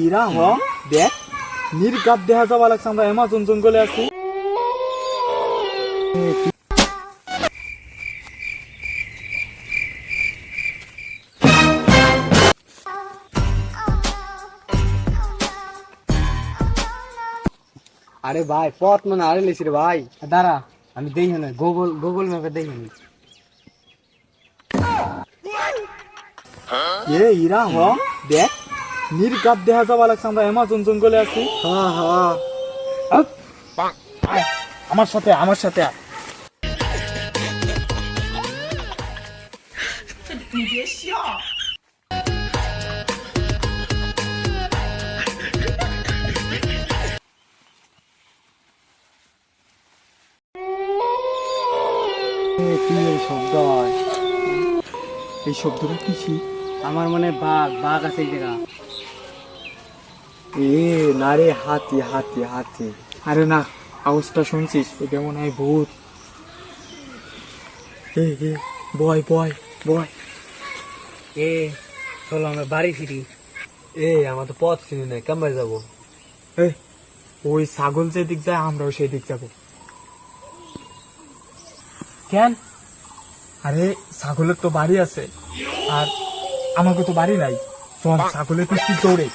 ইরা হ দেখ নির্গাত দেখা যাওয়া লাগছে আমরা অ্যামাজন জঙ্গলে আছি। আরে ভাই পথ মনে হারে লিছি রে ভাই। দাঁড়া আমি দেখি না গুগল ম্যাপে দেখি নি। ইরা হ দেখ নির্গাত দেখা যাওয়া লাগছে আমরা অ্যামাজন জঙ্গলে আছি। হ্যাঁ হ্যাঁ আয়, আমার সাথে আয়। কি এই শব্দ? এই শব্দটা কিসি? আমার মনে বাঘ আছে এই জায়গা। না রে হাতি। আরে না আওয়াজটা শুনছিস? এটা মনে হয় ভূত। বয় চলো আমরা বাড়ি ফিরি। আমার তো পথ চিনি নাই, কেমন যাবো? ওই ছাগল যেদিক যায় আমরাও সেই দিক যাব। কেন? আরে ছাগলের তো বাড়ি আছে আর আমাকে তো বাড়ি নাই। চল ছাগলের পিছু দৌড়ে।